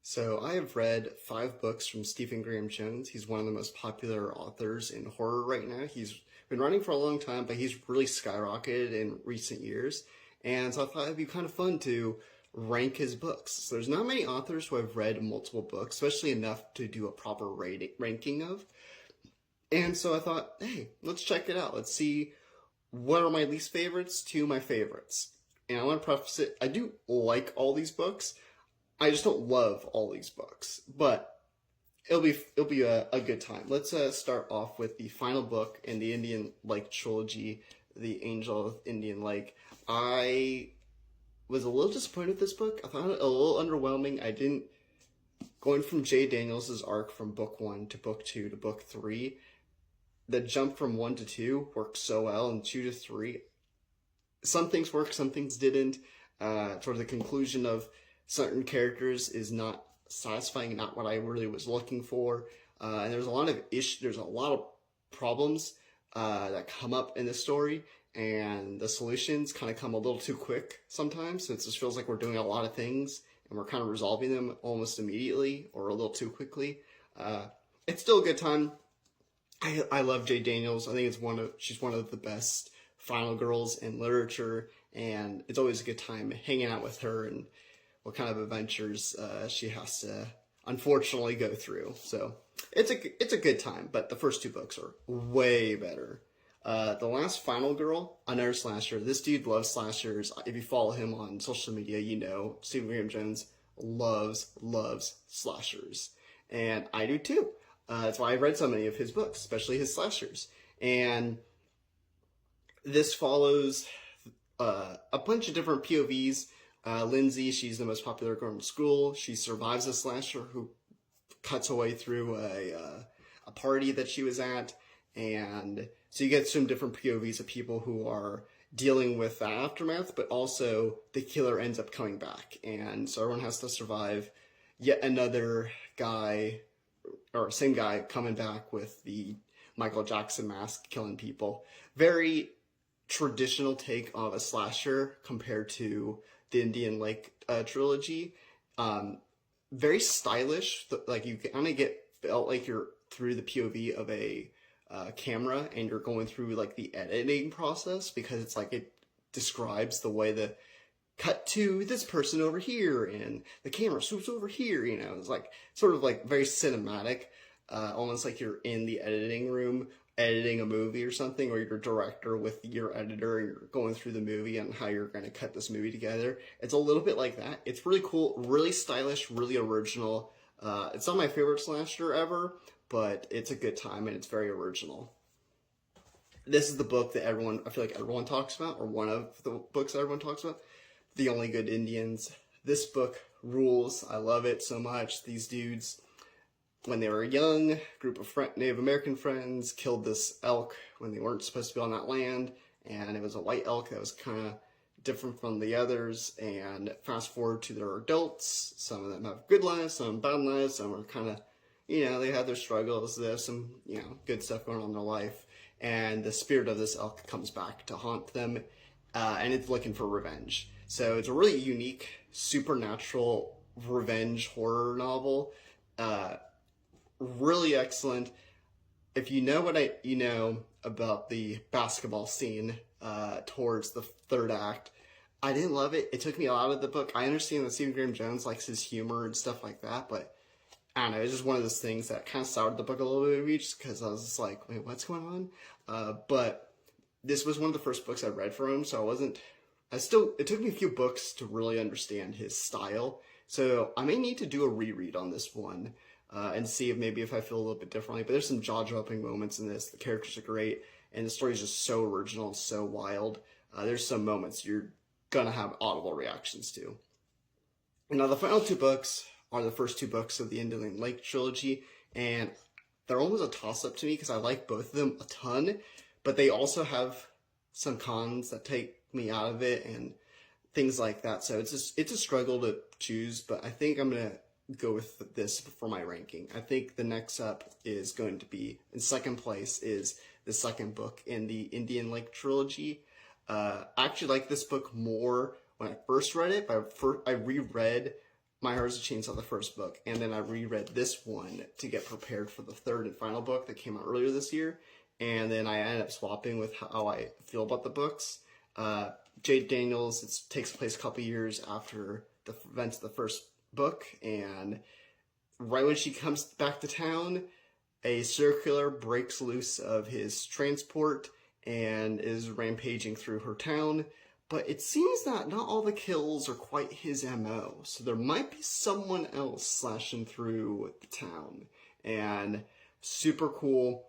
So I have read 5 books from Stephen Graham Jones. He's one of the most popular authors in horror right now. He's been running for a long time, but he's really skyrocketed in recent years. And so I thought it'd be kind of fun to rank his books. So there's not many authors who have read multiple books, especially enough to do a proper ranking of. And so I thought, hey, let's check it out. Let's see what are my least favorites to my favorites. And I want to preface it, I do like all these books. I just don't love all these books, but it'll be a good time. Let's start off with the final book in the Indian Lake trilogy, The Angel of Indian Lake. I was a little disappointed with this book. I found it a little underwhelming. Going from Jay Daniels' arc from book 1 to book 2 to book 3, the jump from 1 to 2 worked so well, and 2 to 3, some things worked, some things didn't. Toward the conclusion of certain characters is not satisfying, not what I really was looking for. And there's a lot of there's a lot of problems that come up in this story, and the solutions kind of come a little too quick sometimes. So it just feels like we're doing a lot of things and we're kind of resolving them almost immediately or a little too quickly. It's still a good time. I love Jay Daniels. I think she's one of the best final girls in literature, and it's always a good time hanging out with her and what kind of adventures she has to unfortunately go through. So it's a good time, but the first 2 books are way better. The Last Final Girl, another slasher. This dude loves slashers. If you follow him on social media, you know Stephen Graham Jones loves slashers, and I do too. That's why I've read so many of his books, especially his slashers. And this follows a bunch of different POVs. Lindsay, she's the most popular girl in school. She survives a slasher who cuts away through a party that she was at. And so you get some different POVs of people who are dealing with the aftermath, but also the killer ends up coming back. And so everyone has to survive yet another guy, or same guy, coming back with the Michael Jackson mask, killing people. Very traditional take of a slasher compared to the Indian Lake trilogy. Very stylish. Like you kind of felt like you're through the POV of a camera, and you're going through like the editing process, because it's like it describes the way the cut to this person over here and the camera swoops over here. It's like sort of like very cinematic, almost like you're in the editing room editing a movie or something, or you're a director with your editor and you're going through the movie and how you're going to cut this movie together. It's a little bit like that. It's really cool, really stylish, really original. It's not my favorite slasher ever, but it's a good time and it's very original. This is the book that I feel like everyone talks about, or one of the books that everyone talks about, The Only Good Indians. This book rules. I love it so much. These dudes, when they were young, group of Native American friends killed this elk when they weren't supposed to be on that land, and it was a white elk that was kind of different from the others. And fast forward to their adults, some of them have good lives, some bad lives, some are kind of, they had their struggles, there's some, good stuff going on in their life, and the spirit of this elk comes back to haunt them, and it's looking for revenge. So it's a really unique, supernatural revenge horror novel. Really excellent. If you know what you know about the basketball scene towards the 3rd act, I didn't love it. It took me out of the book. I understand that Stephen Graham Jones likes his humor and stuff like that, but I don't know, it's just one of those things that kind of soured the book a little bit, just because I was just like, wait, what's going on? But this was one of the first books I read from him, so it took me a few books to really understand his style. So I may need to do a reread on this one and see if I feel a little bit differently. But there's some jaw-dropping moments in this. The characters are great, and the story is just so original and so wild. There's some moments you're gonna have audible reactions to. And now the final 2 books are the first 2 books of the Indian Lake trilogy, and they're almost a toss-up to me because I like both of them a ton, but they also have some cons that take me out of it and things like that. So it's a struggle to choose, but I think I'm gonna go with this for my ranking. I think the next up is going to be, in second place, is the second book in the Indian Lake trilogy. I actually like this book more when I first read it, but I reread My Heart is a Chainsaw, the first book, and then I reread this one to get prepared for the third and final book that came out earlier this year, and then I ended up swapping with how I feel about the books. Jade Daniels, it takes place a couple years after the events of the first book, and right when she comes back to town, a serial killer breaks loose of his transport and is rampaging through her town. But it seems that not all the kills are quite his MO, so there might be someone else slashing through the town. And super cool,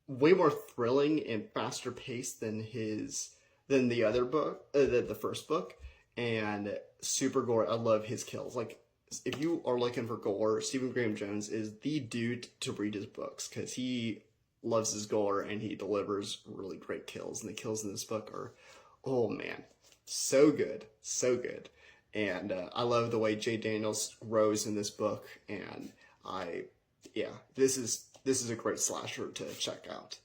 way more thrilling and faster paced than the other book, the first book, and super gore. I love his kills. Like, if you are looking for gore, Stephen Graham Jones is the dude to read his books, because he loves his gore and he delivers really great kills. And the kills in this book are, oh man, so good, so good. And I love the way Jade Daniels rose in this book, and this is a great slasher to check out.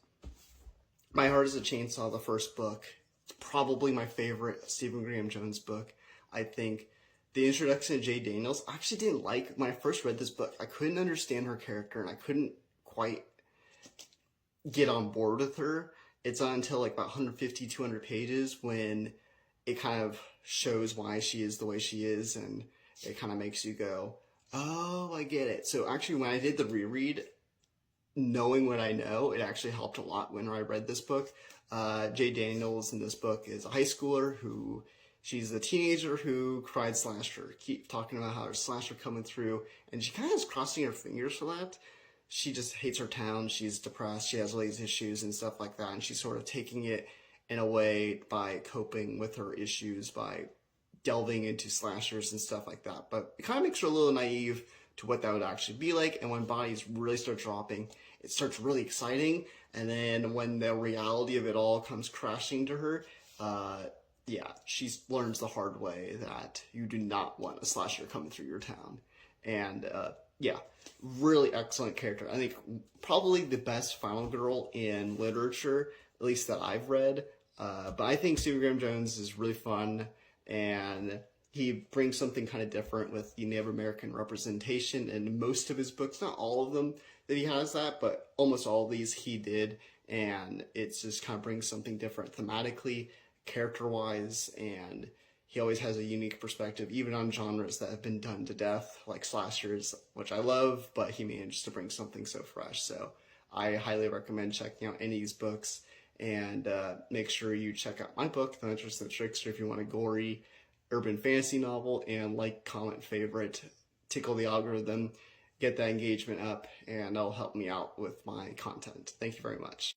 My Heart is a Chainsaw, the first book, it's probably my favorite Stephen Graham Jones book. I think the introduction of Jade Daniels, I actually didn't like. When I first read this book, I couldn't understand her character, and I couldn't quite get on board with her. It's not until like about 150, 200 pages when it kind of shows why she is the way she is, and it kind of makes you go, oh, I get it. So actually, when I did the reread, knowing what I know, it actually helped a lot when I read this book. Jade Daniels in this book is a high schooler who, she's a teenager who cried slasher. Keep talking about how there's slasher coming through, and she kind of is crossing her fingers for that. She just hates her town, she's depressed, she has all these issues and stuff like that, and she's sort of taking it in a way by coping with her issues by delving into slashers and stuff like that. But it kind of makes her a little naive to what that would actually be like, and when bodies really start dropping, it starts really exciting, and then when the reality of it all comes crashing to her, she learns the hard way that you do not want a slasher coming through your town. And really excellent character. I think probably the best final girl in literature, at least that I've read. But I think Stephen Graham Jones is really fun, and he brings something kind of different with the Native American representation in most of his books. Not all of them that he has that, but almost all of these he did. And it's just kind of brings something different thematically, character-wise, and he always has a unique perspective, even on genres that have been done to death, like slashers, which I love, but he managed to bring something so fresh. So I highly recommend checking out any of these books, and make sure you check out my book, The Huntress and the Trickster, if you want a gory urban fantasy novel, and like, comment, favorite, tickle the algorithm, get that engagement up, and that'll help me out with my content. Thank you very much.